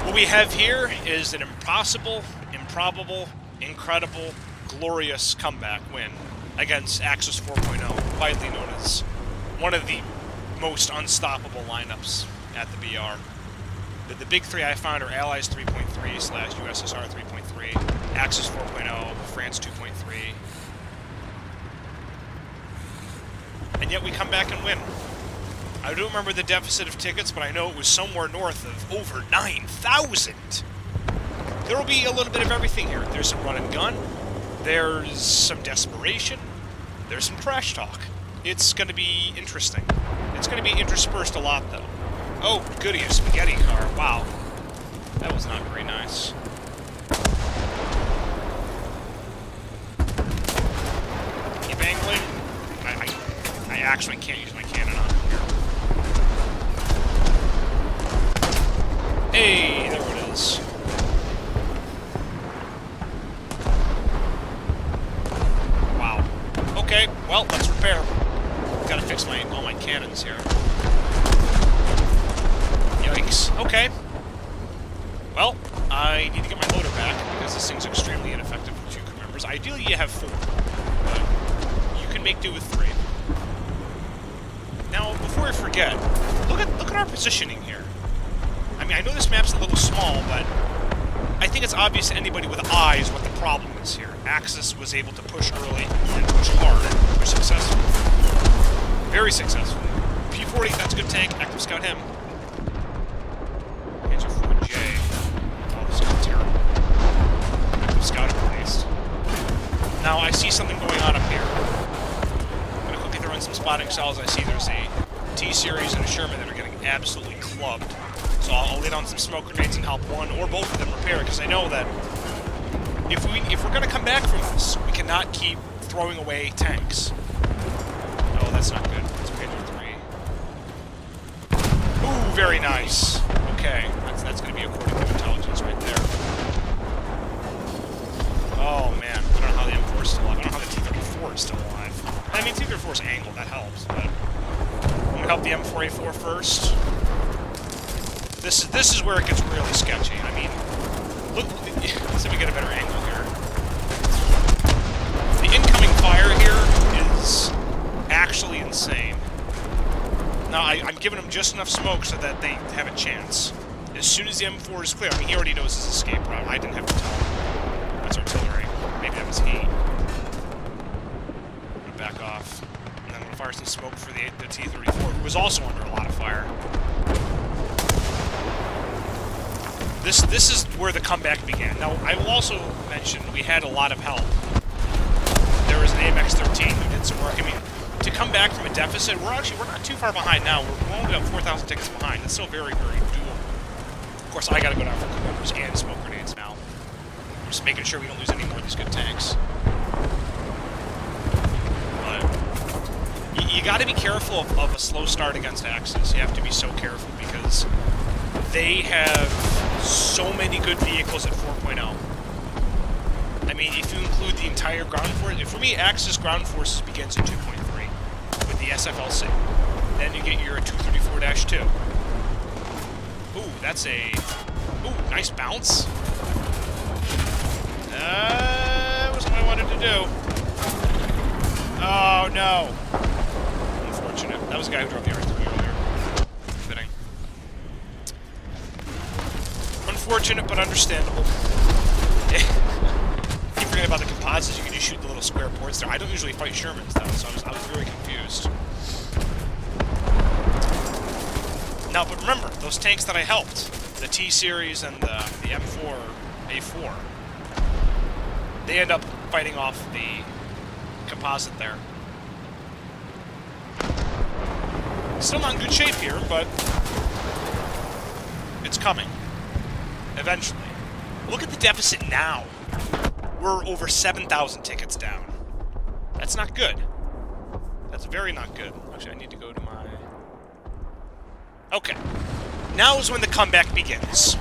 What we have here is an impossible, improbable, incredible, glorious comeback win against Axis 4.0, widely known as one of the most unstoppable lineups at the BR. The big three I found are Allies 3.3 slash USSR 3.3, Axis 4.0, France 2.3. And yet we come back and win. I don't remember the deficit of tickets, but I know it was somewhere north of over 9,000. There will be a little bit of everything here. There's some run and gun, there's some desperation, there's some trash talk. It's going to be interesting. It's going to be interspersed a lot, though. Oh, goody, a spaghetti car. Wow. That was not very nice. Keep angling. I actually can't use my cannon on him here. Hey, there it is. Wow. Okay, well, let's repair. Gotta fix all my cannons here. Yikes. Okay. Well, I need to get my loader back, because this thing's extremely ineffective with 2 crew members. Ideally, you have 4, but you can make do with 3. Now, before I forget, look at our positioning here. I mean, I know this map's a little small, but I think it's obvious to anybody with eyes what the problem is here. Axis was able to push early and push hard, push successfully. Very successfully. P-40, that's a good tank. Active Scout him. Panzer 4J. Oh, this is terrible. Active Scout at least. Now, I see something going on up here. I'm going to quickly throw in some spotting cells. I see there's a T-Series and a Sherman that are getting absolutely clubbed. So I'll lay down some smoke grenades and help one or both of them repair, because I know that if we're going to come back from this, we cannot keep throwing away tanks. Oh, that's not good. That's Panzer 3. Ooh, very nice. Okay, that's going to be according to intelligence right there. Oh, man. I don't know how the M4 is still alive. I don't know how the T-34 is still alive. I mean, T-34 is angled. That helps, but I'm going to help the M4A4 first. This is where it gets really sketchy. I mean, look, let's see if we get a better angle here. The incoming fire here is actually insane. Now, I'm giving him just enough smoke so that they have a chance. As soon as the M4 is clear, I mean, he already knows his escape route. I didn't have to tell him. That's artillery. Maybe that was heat. I'm gonna back off. And then I'm gonna fire some smoke for the T-34, who was also under a lot of fire. This is where the comeback began. Now, I will also mention we had a lot of help. There was an AMX-13 who did some work. I mean, to come back from a deficit, we're not too far behind now. We're only about 4,000 tickets behind. That's still very, very doable. Of course, I gotta go down for crew members and smoke grenades now. I'm just making sure we don't lose any more of these good tanks. But you gotta be careful of a slow start against Axis. You have to be so careful, because they have so many good vehicles at 4.0. I mean, if you include the entire ground force, for me, Axis ground forces begins at 2.3 with the SFLC. Then you get your 234-2. Ooh, that's a... Ooh, nice bounce. That wasn't what I wanted to do. Oh, no. Unfortunate. That was the guy who drove the R3 earlier. Fitting. Unfortunate, but understandable. Keep forgetting about the composites. You can just shoot the little square ports there. I don't usually fight Shermans, though, so I was very confused. Now, but remember, those tanks that I helped, the T-Series and the M4A4, they end up fighting off the composite there. Still not in good shape here, but it's coming. Eventually. Look at the deficit now. We're over 7,000 tickets down. That's not good. That's very not good. Actually, I need to go to my... Okay. Now is when the comeback begins.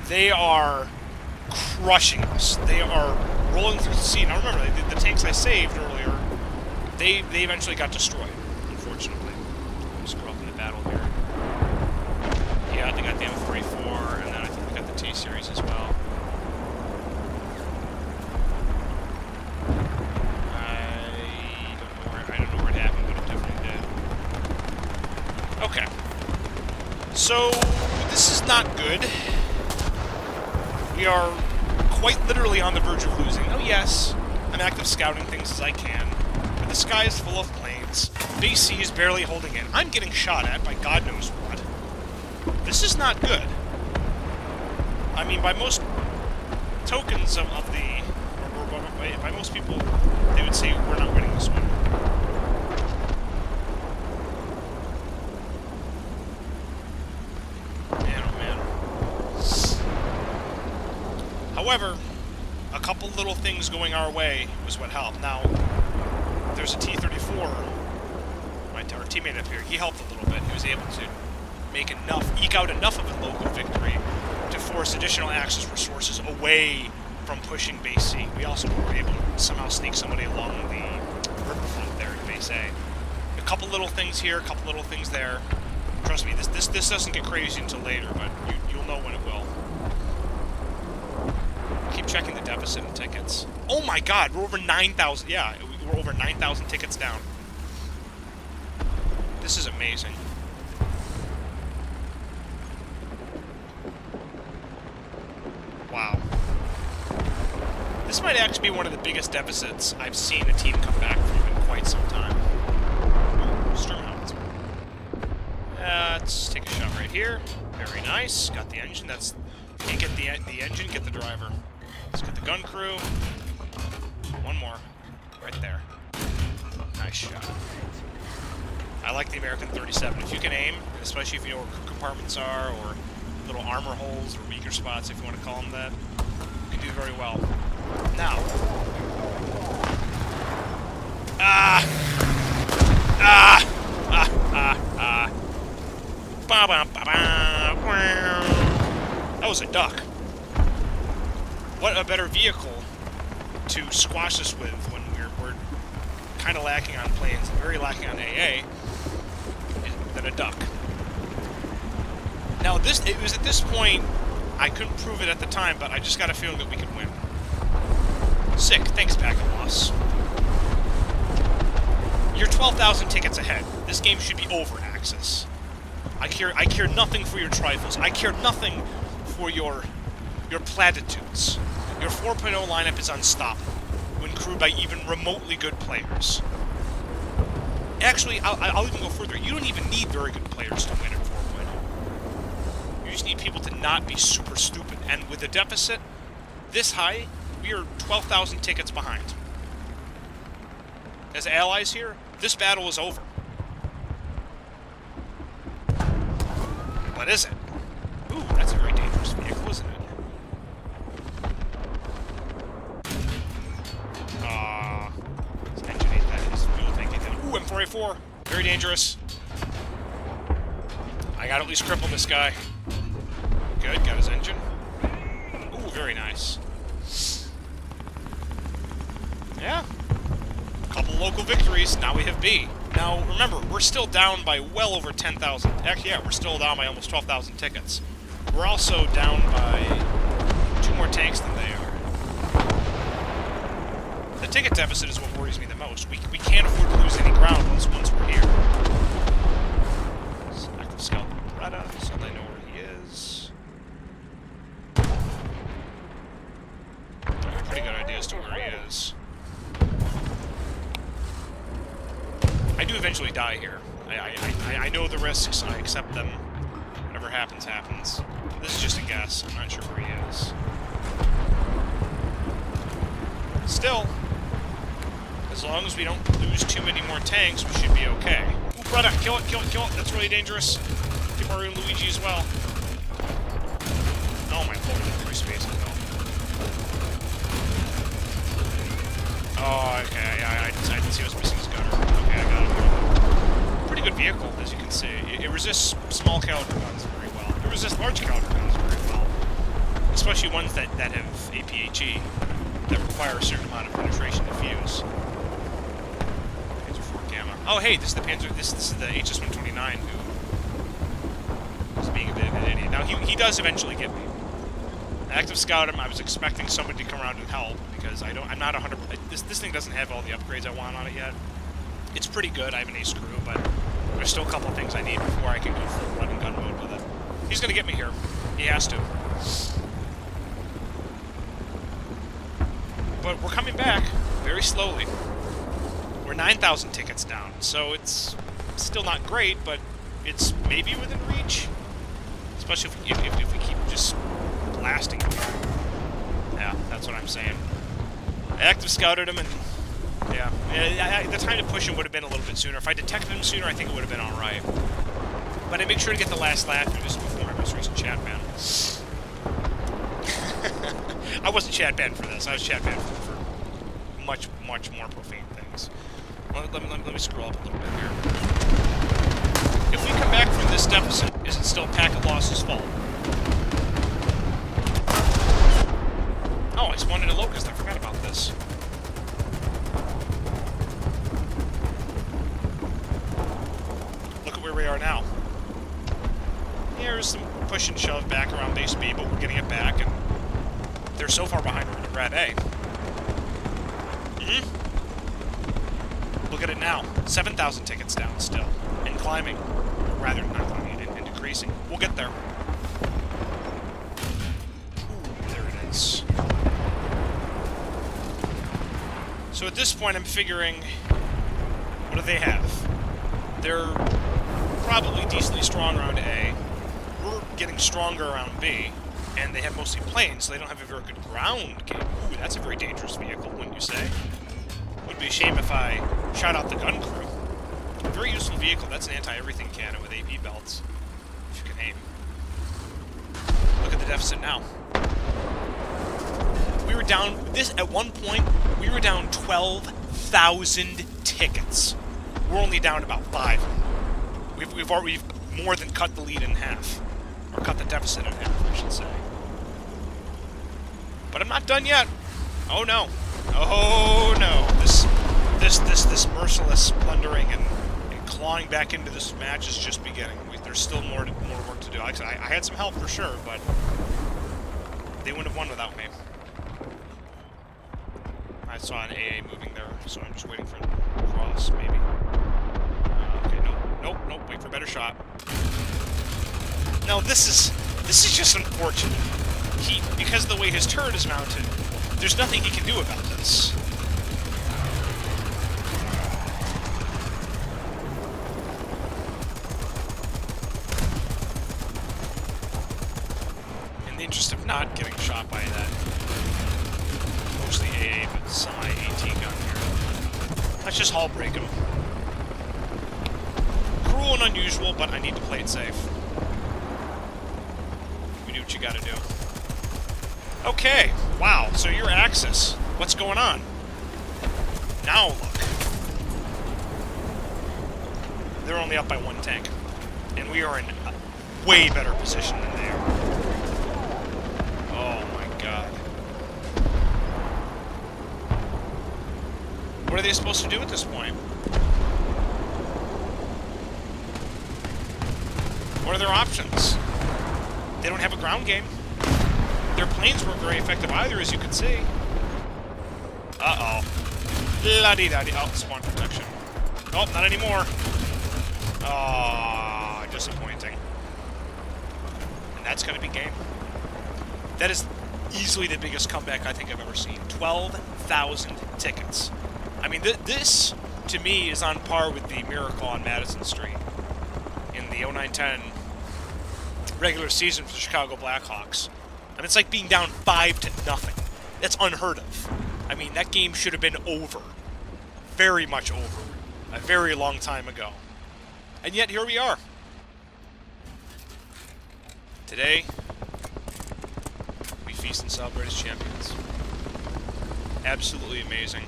They are crushing us. They are rolling through the sea. Now remember, the tanks I saved earlier, they eventually got destroyed, unfortunately. Let's screw up in the battle here. Yeah, they got the M4A4. So, this is not good. We are quite literally on the verge of losing. Oh yes, I'm active scouting things as I can. But the sky is full of planes. Base C is barely holding in. I'm getting shot at by God knows what. This is not good. I mean, by most tokens of the... Or by most people, they would say we're not winning this one. Man, oh man. However, a couple little things going our way was what helped. Now, there's a T-34, our teammate up here. He helped a little bit. He was able to eke out enough of a local victory to force additional Axis resources away from pushing Base C. We also were able to somehow sneak somebody along the riverfront there at Base A. A couple little things here, a couple little things there. Trust me, this doesn't get crazy until later, but you'll know when it will. Keep checking the deficit in tickets. Oh my god, we're over 9,000. Yeah, we're over 9,000 tickets down. This is amazing. Wow. This might actually be one of the biggest deficits I've seen a team come back from in quite some time. Ooh, Sturmhounds. Let's take a shot right here. Very nice. Got the engine. That's... Can't get the engine, get the driver. Let's get the gun crew. One more. Right there. Nice shot. I like the American 37. If you can aim, especially if you know where crew compartments are, or little armor holes, or weaker spots, if you want to call them that, you can do very well. Now. That was a duck. What a better vehicle to squash us with when we're kind of lacking on planes and very lacking on AA than a duck. Now, it was at this point, I couldn't prove it at the time, but I just got a feeling that we could win. Sick. Thanks, Packet Loss. You're 12,000 tickets ahead. This game should be over, Axis. I care nothing for your trifles. I care nothing for your platitudes. Your 4.0 lineup is unstoppable when crewed by even remotely good players. Actually, I'll even go further. You don't even need very good players to win at 4.0. You just need people to not be super stupid. And with a deficit this high, we are 12,000 tickets behind. As allies here, this battle is over. But is it? Ooh, that's a very dangerous vehicle, isn't it? His engine ain't that. His fuel tank ain't that. Ooh, M4A4. Very dangerous. I gotta at least cripple this guy. Good, got his engine. Ooh, very nice. Yeah. Couple local victories, now we have B. Now, remember, we're still down by well over 10,000. Actually, yeah, we're still down by almost 12,000 tickets. We're also down by 2 more tanks than they are. The ticket deficit is what worries me the most. We can't afford to lose any ground once we're here. Active Scout Beretta, so they know where he is. I have a pretty good idea as to where he is. I do eventually die here. I know the risks, I accept them. Whatever happens, happens. This is just a guess. I'm not sure where he is. Still, as long as we don't lose too many more tanks, we should be okay. Ooh, brother, kill it, kill it, kill it. That's really dangerous. Get Mario and Luigi as well. Oh my lord, free space kill. Oh, okay, I didn't see I was missing his gunner. Okay, I got him. Pretty good vehicle, as you can see. It resists small caliber guns very well. It resists large caliber guns very well. Especially ones that have APHE, that require a certain amount of penetration to fuse. Panzer IV Gamma. Oh, hey, this is the this is the HS-129 who is being a bit of an idiot. Now, he does eventually get me. Active Scout him. I was expecting somebody to come around and help because I'm not 100%. This thing doesn't have all the upgrades I want on it yet. It's pretty good. I have an ace crew, but there's still a couple of things I need before I can go full run and gun mode with it. He's gonna get me here. He has to. But we're coming back very slowly. We're 9,000 tickets down, so it's still not great, but it's maybe within reach. Especially if we keep just blasting him. Yeah, that's what I'm saying. I active scouted him, and yeah, the time to push him would have been a little bit sooner. If I detected him sooner, I think it would have been all right. But I make sure to get the last lap through this before my most recent chat ban. I wasn't chat banned for this. I was chat banned for much more profane things. Let me scroll up a little bit here. If we come back from this deficit, is it still Packet Loss's fault? Oh, I spawned in a Locust. I forgot about this. Look at where we are now. Here's some push and shove back around base B, but we're getting it back, and they're so far behind we're in Red A. Look at it now. 7,000 tickets down still. And climbing. Or rather, not climbing, and decreasing. We'll get there. Ooh, there it is. So at this point, I'm figuring, what do they have? They're probably decently strong around A. We're getting stronger around B. And they have mostly planes, so they don't have a very good ground game. Ooh, that's a very dangerous vehicle, wouldn't you say? Would be a shame if I shot out the gun crew. Very useful vehicle. That's an anti-everything cannon with AP belts. If you can aim. Look at the deficit now. We were down, at one point, we were down 12,000 tickets. We're only down about 5. We've already more than cut the lead in half. Or cut the deficit in half, I should say. But I'm not done yet. Oh no. Oh no. This merciless plundering and clawing back into this match is just beginning. There's still more work to do. Like I said, I had some help for sure, but they wouldn't have won without me. I saw an AA moving there, so I'm just waiting for a cross, maybe. Okay, nope, wait for a better shot. Now this is just unfortunate. Because of the way his turret is mounted, there's nothing he can do about this. In the interest of not getting shot by that mostly AA but semi-AT gun here, let's just hull break him. Cruel and unusual, but I need to play it safe. We do what you gotta do. Okay, wow, so your Axis. What's going on? Now look. They're only up by 1 tank. And we are in a way better position than they are. Oh my god. What are they supposed to do at this point? What are their options? They don't have a ground game. Their planes weren't very effective either, as you can see. Uh-oh. La-dee-da-dee. Oh, spawn protection. Oh, not anymore. Oh, disappointing. And that's going to be game. That is easily the biggest comeback I think I've ever seen. 12,000 tickets. I mean, this, to me, is on par with the miracle on Madison Street in the 09-10 regular season for the Chicago Blackhawks. I mean, it's like being down 5-0. That's unheard of. I mean, that game should have been over. Very much over. A very long time ago. And yet, here we are. Today, we feast and celebrate as champions. Absolutely amazing.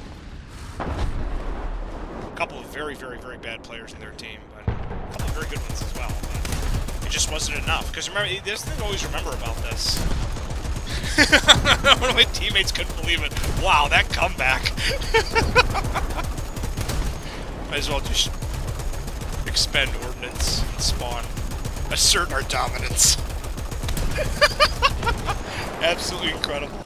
A couple of very, very, very bad players in their team, but a couple of very good ones as well. But it just wasn't enough. Because remember, there's the thing I always remember about this. One of my teammates couldn't believe it. Wow, that comeback. Might as well just expend ordnance and spawn. Assert our dominance. Absolutely incredible.